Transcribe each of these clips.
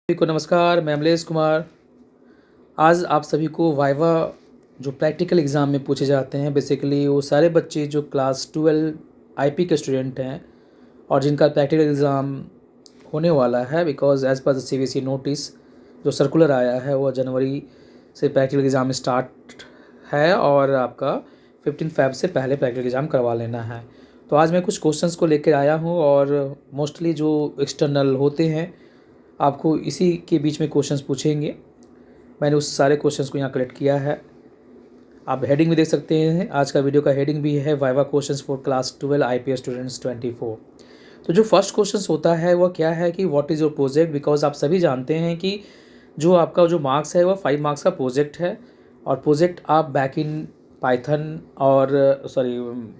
सभी को नमस्कार। मैं अमलेश कुमार। आज आप सभी को वाइवा जो प्रैक्टिकल एग्ज़ाम में पूछे जाते हैं, बेसिकली वो सारे बच्चे जो क्लास 12 आईपी के स्टूडेंट हैं और जिनका प्रैक्टिकल एग्ज़ाम होने वाला है, because as per the CBSE notice जो सर्कुलर आया है वो जनवरी से प्रैक्टिकल एग्ज़ाम स्टार्ट है और आपका 15 फ़रवरी से पहले प्रैक्टिकल एग्ज़ाम करवा लेना है। तो आज मैं कुछ क्वेश्चंस को लेकर आया हूँ और मोस्टली जो एक्सटर्नल होते हैं आपको इसी के बीच में क्वेश्चंस पूछेंगे। मैंने उस सारे क्वेश्चंस को यहाँ कलेक्ट किया है। आप हेडिंग भी देख सकते हैं। आज का वीडियो का हेडिंग भी है viva questions for class 12 IPS students 24। तो जो फर्स्ट क्वेश्चंस होता है वह क्या है कि what is your project. Because आप सभी जानते हैं कि जो आपका जो मार्क्स है वह 5 मार्क्स का प्रोजेक्ट है और प्रोजेक्ट आप बैक इन पाइथन और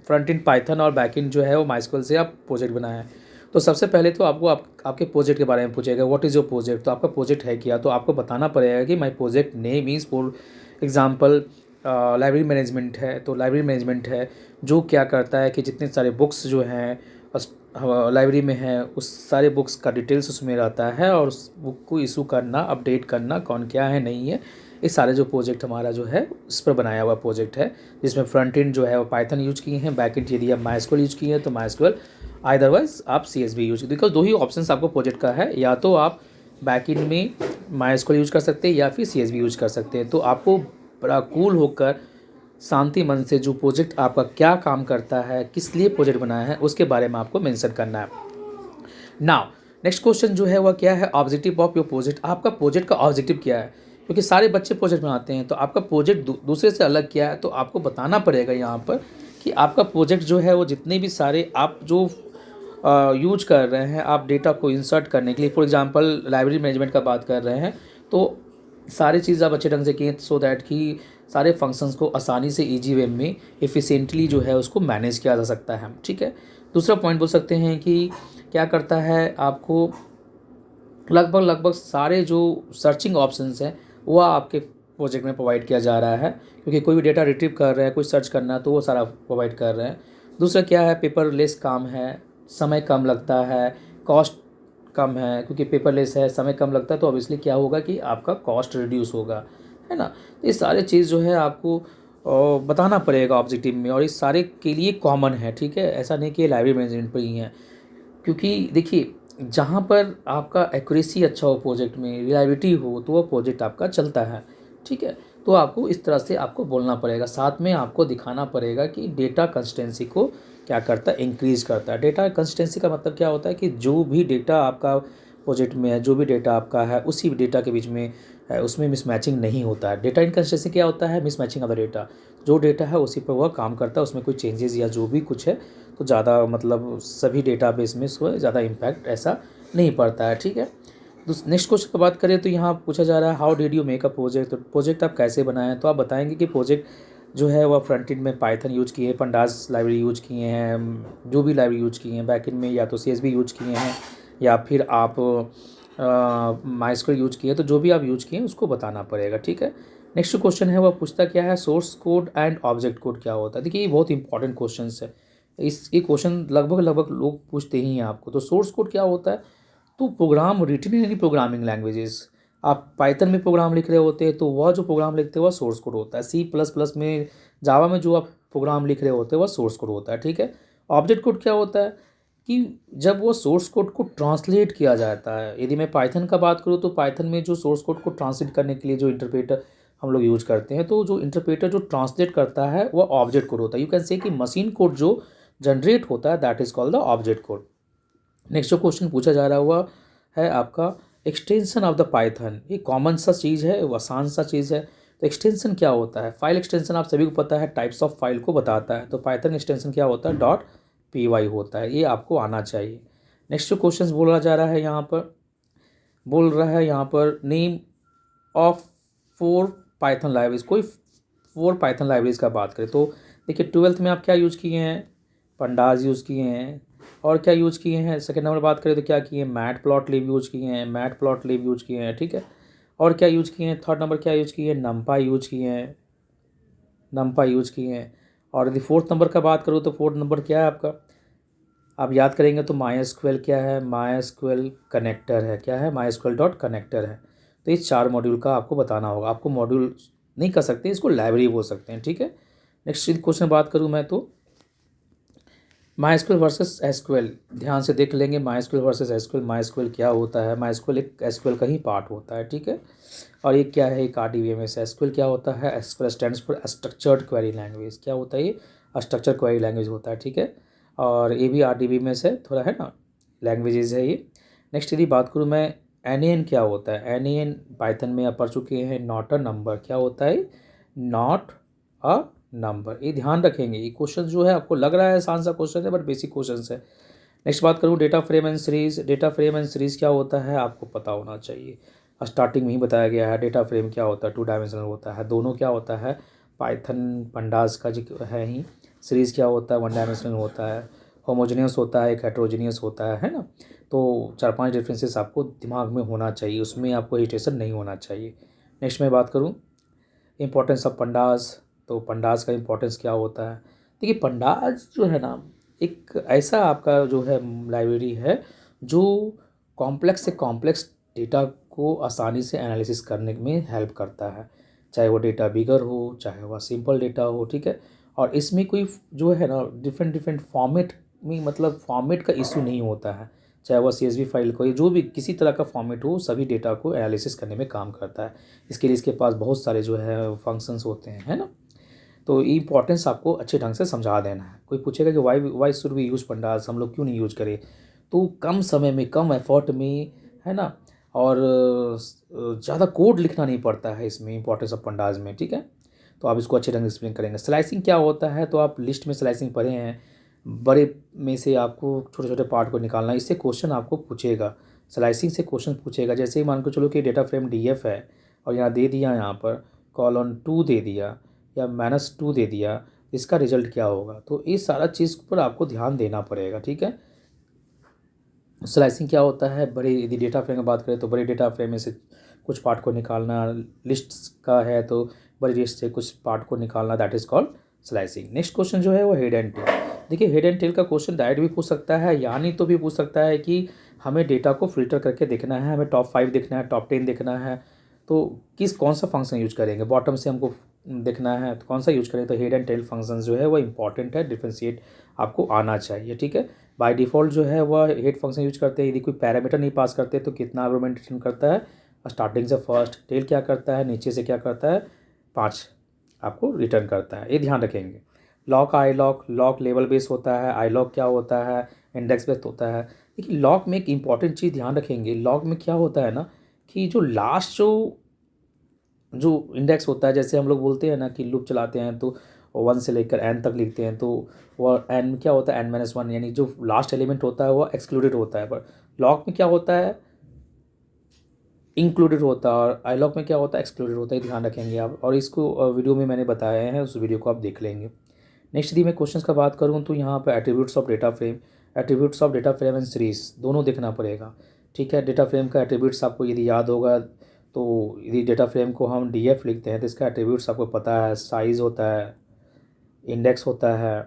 फ्रंट इन पाइथन और बैक इन जो है वो माइस्क्यूएल से आप प्रोजेक्ट बनाए हैं। तो सबसे पहले तो आपको आपके प्रोजेक्ट के बारे में पूछेगा व्हाट इज़ योर प्रोजेक्ट। तो आपका प्रोजेक्ट है क्या, तो आपको बताना पड़ेगा कि my project name is for example library management है। तो लाइब्रेरी मैनेजमेंट है जो क्या करता है कि जितने सारे बुक्स जो हैं लाइब्रेरी में है उस सारे बुक्स का डिटेल्स उसमें रहता है और उस बुक को इशू करना, अपडेट करना, कौन क्या है नहीं है, ये सारे जो प्रोजेक्ट हमारा जो है इस पर बनाया हुआ प्रोजेक्ट है, जिसमें फ्रंट एंड जो है वो पाइथन यूज किए हैं, बैक एंड यदि आप माइस्क्यूएल यूज किए हैं तो माइस्क्यूएल, अदरवाइज आप CSV यूज, बिकॉज दो ही ऑप्शंस आपको प्रोजेक्ट का है, या तो आप बैक एंड में माइस्क्यूएल यूज कर सकते हैं या फिर CSV यूज कर सकते हैं। तो आपको बड़ा कूल होकर शांति मन से जो प्रोजेक्ट आपका क्या काम करता है, किस लिए प्रोजेक्ट बनाया है, उसके बारे में आपको मेंशन करना है। नाउ नेक्स्ट क्वेश्चन जो है वह क्या है, ऑब्जेक्टिव ऑफ योर प्रोजेक्ट। आपका प्रोजेक्ट का ऑब्जेक्टिव क्या है, क्योंकि सारे बच्चे प्रोजेक्ट बनाते हैं, तो आपका प्रोजेक्ट दूसरे से अलग क्या है, तो आपको बताना पड़ेगा यहाँ पर कि आपका प्रोजेक्ट जो है वो जितने भी सारे आप जो यूज कर रहे हैं, आप डेटा को इंसर्ट करने के लिए, फॉर एग्जांपल लाइब्रेरी मैनेजमेंट का बात कर रहे हैं, तो सारी चीज़ आप अच्छे ढंग से किए सो दैट कि सारे फंक्शंस को आसानी से ईजी वे में एफिशिएंटली जो है उसको मैनेज किया जा सकता है। ठीक है। दूसरा पॉइंट बोल सकते हैं कि क्या करता है, आपको लगभग सारे जो सर्चिंग ऑप्शंस हैं वो आपके प्रोजेक्ट में प्रोवाइड किया जा रहा है, क्योंकि कोई भी डेटा रिट्रीव कर रहे हैं, कुछ सर्च करना, तो वो सारा प्रोवाइड कर रहे हैं। दूसरा क्या है, पेपरलेस काम है, समय कम लगता है, कॉस्ट कम है, क्योंकि पेपरलेस है, समय कम लगता है, तो ऑब्वियसली क्या होगा कि आपका कॉस्ट रिड्यूस होगा, है ना। तो ये सारे चीज़ जो है आपको बताना पड़ेगा ऑब्जेक्टिव में, और इस सारे के लिए कॉमन है। ठीक है, ऐसा नहीं कि लाइब्रेरी मैनेजमेंट पर ही है, क्योंकि देखिए जहाँ पर आपका एक्यूरेसी अच्छा हो, प्रोजेक्ट में रिलायबिलिटी हो, तो वो प्रोजेक्ट आपका चलता है। ठीक है, तो आपको इस तरह से आपको बोलना पड़ेगा, साथ में आपको दिखाना पड़ेगा कि डेटा कंसिस्टेंसी को क्या करता है, इंक्रीज करता है। डेटा कंसिस्टेंसी का मतलब क्या होता है कि जो भी डेटा आपका प्रोजेक्ट में है, जो भी डेटा आपका है, उसी डेटा के बीच में है, उसमें मिसमैचिंग नहीं होता है। डेटा इनकंसिस्टेंसी क्या होता है, मिसमैचिंग ऑफ द डेटा। जो डेटा है उसी पर वह काम करता है, उसमें कोई चेंजेस या जो भी कुछ है तो ज़्यादा मतलब सभी डेटाबेस में उसको ज़्यादा इम्पैक्ट ऐसा नहीं पड़ता है। ठीक है। नेक्स्ट क्वेश्चन की बात करें तो यहाँ पूछा जा रहा है how did you make a project. तो प्रोजेक्ट आप कैसे बनाएं, तो आप बताएंगे कि प्रोजेक्ट जो है वह फ्रंट एंड में पाइथन यूज किए हैं, पंडास लाइब्रेरी यूज किए हैं, जो भी लाइब्रेरी यूज किए हैं, बैक एंड में या तो CSV यूज किए हैं या फिर आप माइस्क्यूएल यूज किए हैं, तो जो भी आप यूज किए हैं उसको बताना पड़ेगा। ठीक है। नेक्स्ट क्वेश्चन है वह पूछता क्या है, source code and object code क्या होता है। देखिए ये बहुत इंपॉर्टेंट क्वेश्चन है, ये क्वेश्चन लगभग लोग पूछते ही हैं आपको। तो सोर्स कोड क्या होता है, तो program written in any programming languages. आप पाइथन में प्रोग्राम लिख रहे होते हैं तो वह जो प्रोग्राम लिखते हैं वह सोर्स कोड होता है। C++ में, जावा में जो आप प्रोग्राम लिख रहे होते हैं वह सोर्स कोड होता है। ठीक है। ऑब्जेक्ट कोड क्या होता है कि जब वो सोर्स कोड को ट्रांसलेट किया जाता है, यदि मैं पाइथन का बात करूँ तो पाइथन में जो सोर्स कोड को ट्रांसलेट करने के लिए जो इंटरप्रेटर हम लोग यूज करते हैं, तो जो इंटरप्रेटर जो ट्रांसलेट करता है वह ऑब्जेक्ट कोड होता है। यू कैन से कि मशीन कोड जो जनरेट होता है that is called the object code. Next जो क्वेश्चन पूछा जा रहा हुआ है आपका एक्सटेंशन ऑफ द पाइथन। ये कॉमन सा चीज़ है, वो आसान सा चीज़ है। तो एक्सटेंशन क्या होता है, फाइल एक्सटेंशन आप सभी को पता है, टाइप्स ऑफ फाइल को बताता है। तो पाइथन एक्सटेंशन क्या होता है, .py होता है, ये आपको आना चाहिए। नेक्स्ट जो क्वेश्चन बोला जा रहा है यहाँ पर, बोल रहा है यहाँ पर नेम ऑफ 4 पाइथन लाइब्रेरीज। कोई 4 पाइथन लाइब्रेरीज का बात करें तो देखिए 12th में आप क्या यूज़ किए हैं, पंडाज यूज़ किए हैं, और क्या यूज़ किए हैं, सेकंड नंबर बात करें तो क्या किए हैं, मैट प्लॉट लिब यूज़ किए हैं, मैट प्लॉट लिब यूज़ किए हैं। ठीक है। और क्या यूज़ किए हैं, थर्ड नंबर क्या यूज़ किए हैं, नम्पाई यूज़ किए हैं, नम्पाई यूज़ किए हैं। और यदि फोर्थ नंबर का बात करूँ तो फोर्थ नंबर क्या है आपका, आप याद करेंगे तो MySQL क्या है, MySQL कनेक्टर है, क्या है, MySQL डॉट कनेक्टर है। तो इस 4 मॉड्यूल का आपको बताना होगा। आपको मॉड्यूल नहीं कर सकते, इसको लाइब्रेरी बोल सकते हैं, ठीक है। नेक्स्ट क्वेश्चन बात करूँ मैं तो MySQL वर्सेस SQL, ध्यान से देख लेंगे। MySQL वर्सेस SQL, MySQL क्या होता है, MySQL एक SQL का ही पार्ट होता है, ठीक है। और ये क्या है, एक RDBMS है। SQL क्या होता है, SQL stands for structured query language. क्या होता है ये, स्ट्रक्चर क्वेरी लैंग्वेज होता है, ठीक है। और ये भी RDBMS है, थोड़ा है ना, लैंग्वेजेस है ये। नेक्स्ट यदि बात करूँ मैं, NaN क्या होता है, NaN पाइथन में आप पढ़ चुके हैं, नॉट अ नंबर। क्या होता है, नॉट अ नंबर। ये ध्यान रखेंगे। ये क्वेश्चन जो है आपको लग रहा है आसान सा क्वेश्चन है, बट बेसिक क्वेश्चन है। नेक्स्ट बात करूँ data frame and series. Data frame and series क्या होता है आपको पता होना चाहिए। स्टार्टिंग में ही बताया गया है। डेटा फ्रेम क्या होता है, 2 डायमेंशनल होता है। दोनों क्या होता है, पाइथन पंडास का जो है ही। सीरीज़ क्या होता है, 1 डायमेंशनल होता है। होमोजेनियस होता है, एक हेट्रोजेनियस होता है ना। तो 4-5 डिफरेंसेस आपको दिमाग में होना चाहिए, उसमें आपको हेजिटेशन नहीं होना चाहिए। नेक्स्ट मैं बात करूँ इम्पोर्टेंस ऑफ पंडास। तो पंडास का इम्पोर्टेंस क्या होता है, देखिए पंडास जो है ना, एक ऐसा आपका जो है लाइब्रेरी है जो कॉम्प्लेक्स से कॉम्प्लेक्स डेटा को आसानी से एनालिसिस करने में हेल्प करता है, चाहे वो डेटा बिगर हो, चाहे वह सिंपल डेटा हो, ठीक है। और इसमें कोई जो है ना डिफरेंट डिफरेंट फॉर्मेट में, मतलब फॉर्मेट का इशू नहीं होता है, चाहे वह CSV फाइल को, जो भी किसी तरह का फॉर्मेट हो, सभी डेटा को एनालिसिस करने में काम करता है। इसके लिए इसके पास बहुत सारे जो है फंक्शंस होते हैं, है ना। तो ये इंपॉर्टेंस आपको अच्छे ढंग से समझा देना है। कोई पूछेगा कि why should we use pandas, हम लोग क्यों नहीं यूज करें, तो कम समय में, कम एफर्ट में, है ना। और ज़्यादा कोड लिखना नहीं पड़ता है इसमें, इंपॉर्टेंस ऑफ पंडास में, ठीक है। तो आप इसको अच्छे ढंग से एक्सप्लेन करेंगे। स्लाइसिंग क्या होता है, तो आप लिस्ट में स्लाइसिंग पढ़े हैं, बड़े में से आपको छोटे छोटे पार्ट को निकालना, इससे क्वेश्चन आपको पूछेगा। स्लाइसिंग से क्वेश्चन पूछेगा। जैसे ही मान के चलो कि डेटा फ्रेम DF है और यहाँ दे दिया, यहाँ पर कॉलन 2 दे दिया या -2 दे दिया, इसका रिजल्ट क्या होगा। तो इस सारा चीज़ पर आपको ध्यान देना पड़ेगा, ठीक है। स्लाइसिंग क्या होता है, बड़े यदि डेटा फ्रेम की बात करें तो बड़े डेटा फ्रेम में से कुछ पार्ट को निकालना, लिस्ट्स का है तो बड़ी लिस्ट से कुछ पार्ट को निकालना, that is called slicing. Next question जो है वो हेड एंड टेल। देखिए हेड एंड टेल का क्वेश्चन डायरेक्ट भी पूछ सकता है, या नहीं तो भी पूछ सकता है कि हमें डेटा को फिल्टर करके देखना है, हमें टॉप 5 देखना है, टॉप 10 देखना है, तो कौन सा फंक्शन यूज करेंगे। बॉटम से हमको देखना है तो कौन सा यूज करें, तो हेड एंड टेल फंक्शन जो है वो इंपॉर्टेंट है, डिफ्रेंशिएट आपको आना चाहिए, ठीक है। बाय डिफ़ॉल्ट जो है वह हेड फंक्शन यूज करते हैं। यदि कोई पैरामीटर नहीं पास करते तो कितना आर्गुमेंट रिटर्न करता है, स्टार्टिंग से फर्स्ट, टेल क्या करता है, नीचे से क्या करता है, 5 आपको रिटर्न करता है, ये ध्यान रखेंगे। लॉक, आई लॉक, लॉक लेवल बेस होता है, आई लॉक क्या होता है, इंडेक्स बेस्ड होता है। देखिए लॉक में एक इंपॉर्टेंट चीज़ ध्यान रखेंगे, लॉक में क्या होता है ना कि जो लास्ट जो इंडेक्स होता है, जैसे हम लोग बोलते हैं ना कि लूप चलाते हैं तो 1 से लेकर n तक लिखते हैं, तो वह n क्या होता है, n-1, यानी जो लास्ट एलिमेंट होता है वह एक्सक्लूडेड होता है। पर लॉक में क्या होता है, इंक्लूडेड होता है, और आई लॉक में क्या होता है, एक्सक्लूडेड होता है, ध्यान रखेंगे आप। और इसको वीडियो में मैंने बताए हैं, उस वीडियो को आप देख लेंगे। नेक्स्ट यदि मैं क्वेश्चन का बात करूँ तो यहाँ पर attributes of data frame, attributes of data frame and series दोनों देखना पड़ेगा, ठीक है। डेटा फ्रेम का एट्रीब्यूट्स आपको यदि याद होगा तो यदि डेटा फ्रेम को हम DF लिखते हैं तो इसका एट्रीब्यूट्स आपको पता है, साइज़ होता है, इंडेक्स होता है,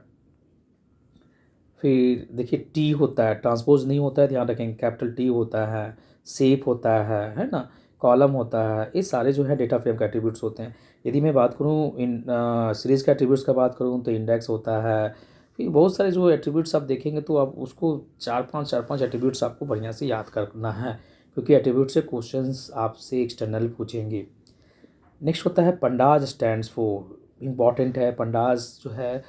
फिर देखिए T होता है, ट्रांसपोज नहीं होता है, ध्यान रखेंगे, कैपिटल T होता है, शेप होता है ना, कॉलम होता है। ये सारे जो है डेटा फ्रेम के एट्रीब्यूट्स होते हैं। यदि मैं बात करूँ इन सीरीज़ के एट्रीब्यूट्स का बात करूँ तो इंडेक्स होता है, फिर बहुत सारे जो एट्रीब्यूट्स आप देखेंगे तो आप उसको 4-5 एट्रीब्यूट्स आपको बढ़िया से याद करना है, क्योंकि एट्रीब्यूट से क्वेश्चंस आपसे एक्सटर्नल पूछेंगे। नेक्स्ट होता है पंडाज स्टैंड्स फॉर, इम्पॉर्टेंट है। पंडाज जो है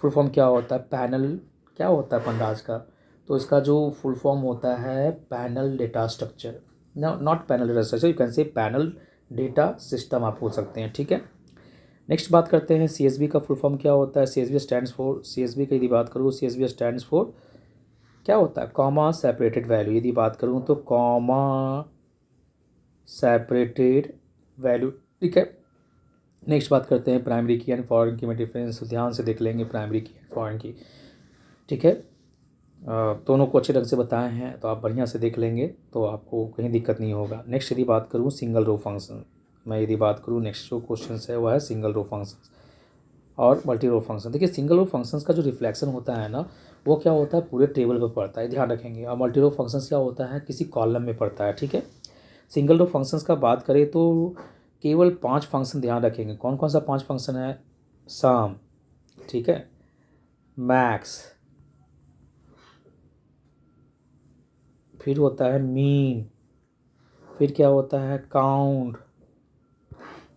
फुल फॉर्म क्या होता है, पैनल क्या होता है पंडाज का, तो इसका जो फुल फॉर्म होता है panel data structure, not panel data structure, you can say panel data system आप बोल सकते हैं, ठीक है। नेक्स्ट बात करते हैं CSV का फुल फॉर्म क्या होता है। CSV स्टैंड्स फॉर, CSV की यदि बात करूँ, CSV स्टैंड्स फॉर क्या होता है, कॉमा सेपरेटेड वैल्यू। यदि बात करूँ तो कॉमा सेपरेटेड वैल्यू, ठीक है। नेक्स्ट बात करते हैं प्राइमरी की एंड फॉरेन की में डिफरेंस, ध्यान से देख लेंगे प्राइमरी की एंड फॉरेन की, ठीक है। दोनों को अच्छे ढंग से बताए हैं तो आप बढ़िया से देख लेंगे तो आपको कहीं दिक्कत नहीं होगा। नेक्स्ट यदि बात करूँ सिंगल रो फंक्शन, मैं यदि बात करूँ नेक्स्ट जो क्वेश्चन है वह है सिंगल रो फंक्शन। और मल्टी रो फंक्शन। देखिए सिंगल रो फंक्शंस का जो रिफ्लेक्शन होता है ना, वो क्या होता है पूरे टेबल पे पड़ता है, ध्यान रखेंगे। और मल्टी रो फंक्शंस क्या होता है किसी कॉलम में पड़ता है, ठीक है। सिंगल रो फंक्शंस का बात करें तो केवल 5 फंक्शन ध्यान रखेंगे। कौन कौन सा 5 फंक्शन है? सम, ठीक है, मैक्स, फिर होता है मीन, फिर क्या होता है काउंट,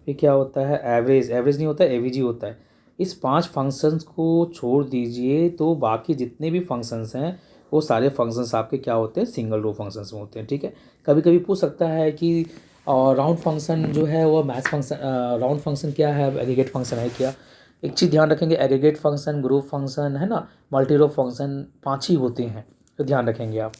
फिर क्या होता है एवरेज। एवरेज नहीं होता है, एवीजी होता है। इस 5 फंक्शंस को छोड़ दीजिए तो बाकी जितने भी फंक्शंस हैं वो सारे फंक्शंस आपके क्या होते हैं? सिंगल रो फंक्शंस में होते हैं, ठीक है। कभी कभी पूछ सकता है कि राउंड फंक्शन जो है वो मैथ फंक्शन, राउंड फंक्शन क्या है, एग्रीगेट फंक्शन है क्या? एक चीज़ ध्यान रखेंगे, एग्रीगेट फंक्शन, ग्रुप फंक्शन है ना, मल्टी रो फंक्शन 5 ही होते हैं, तो ध्यान रखेंगे आप।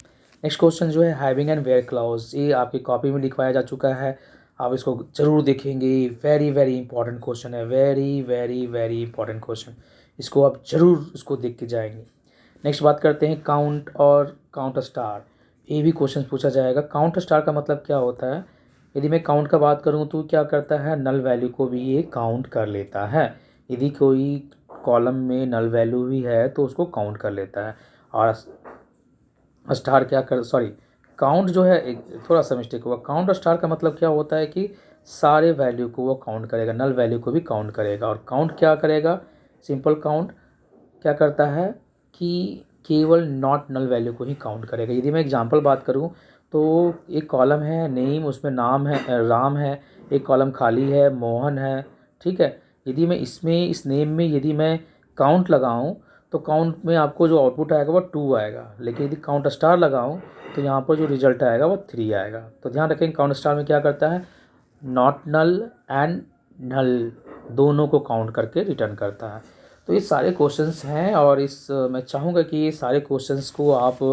नेक्स्ट क्वेश्चन जो है हैविंग एंड वेयर क्लॉज, ये आपकी कॉपी में लिखवाया जा चुका है, आप इसको ज़रूर देखेंगे। वेरी वेरी इंपॉर्टेंट क्वेश्चन है, very very very important question, इसको आप ज़रूर इसको देख के जाएंगे। नेक्स्ट बात करते हैं काउंट और काउंट स्टार, ये भी क्वेश्चन पूछा जाएगा। काउंट स्टार का मतलब क्या होता है? यदि मैं काउंट का बात करूं तो क्या करता है, नल वैल्यू को भी ये काउंट कर लेता है। यदि कोई कॉलम में नल वैल्यू भी है तो उसको काउंट कर लेता है। और स्टार क्या कर, सॉरी, काउंट जो है एक थोड़ा सा मिस्टेक हुआ। काउंट स्टार का मतलब क्या होता है कि सारे वैल्यू को वो काउंट करेगा, नल वैल्यू को भी काउंट करेगा। और काउंट क्या करेगा? सिंपल काउंट क्या करता है कि केवल नॉट नल वैल्यू को ही काउंट करेगा। यदि मैं एग्जांपल बात करूं तो एक कॉलम है नेम, उसमें नाम है, राम है, एक कॉलम खाली है, मोहन है, ठीक है। यदि मैं इसमें इस नेम में यदि मैं काउंट लगाऊं तो काउंट में आपको जो आउटपुट आएगा वो 2 आएगा, लेकिन यदि काउंट स्टार लगाऊं तो यहाँ पर जो रिजल्ट आएगा वो 3 आएगा। तो ध्यान रखें काउंट स्टार में क्या करता है, नॉट नल एंड नल दोनों को काउंट करके रिटर्न करता है। तो ये सारे क्वेश्चंस हैं और मैं चाहूँगा कि ये सारे क्वेश्चंस को आप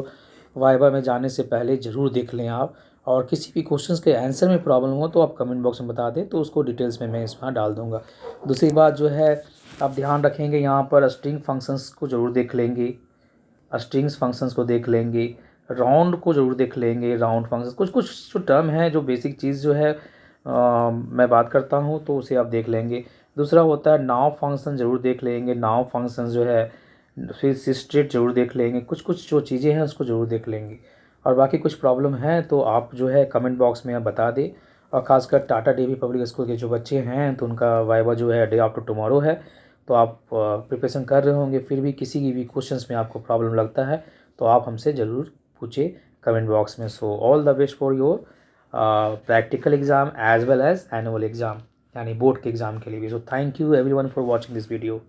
वाइवा में जाने से पहले ज़रूर देख लें आप। और किसी भी क्वेश्चंस के आंसर में प्रॉब्लम हो तो आप कमेंट बॉक्स में बता दें, तो उसको डिटेल्स में मैं इसमें डाल दूँगा। दूसरी बात जो है आप ध्यान रखेंगे, यहाँ पर स्ट्रिंग फंक्शंस को ज़रूर देख लेंगे, स्ट्रिंग्स फंक्शंस को देख लेंगे, राउंड को ज़रूर देख लेंगे, राउंड फंक्शंस, कुछ कुछ जो टर्म है जो बेसिक चीज़ जो है मैं बात करता हूँ तो उसे आप देख लेंगे। दूसरा होता है नाव फंक्शन, ज़रूर देख लेंगे, नाव फंक्शन जो है। फिर सिस्ट्रेट ज़रूर देख लेंगे, कुछ कुछ जो चीज़ें हैं उसको ज़रूर देख लेंगे। और बाकी कुछ प्रॉब्लम है तो आप जो है कमेंट बॉक्स में आप बता दें। और ख़ासकर टाटा डीवी पब्लिक स्कूल के जो बच्चे हैं तो उनका वाइवा जो है डे आफ्टर टुमारो है, तो आप प्रिपरेशन कर रहे होंगे, फिर भी किसी की भी क्वेश्चंस में आपको प्रॉब्लम लगता है तो आप हमसे ज़रूर पूछिए कमेंट बॉक्स में। So all the best for your practical exam as well as annual exam, यानी बोर्ड के एग्ज़ाम के लिए भी। So thank you everyone for watching this video.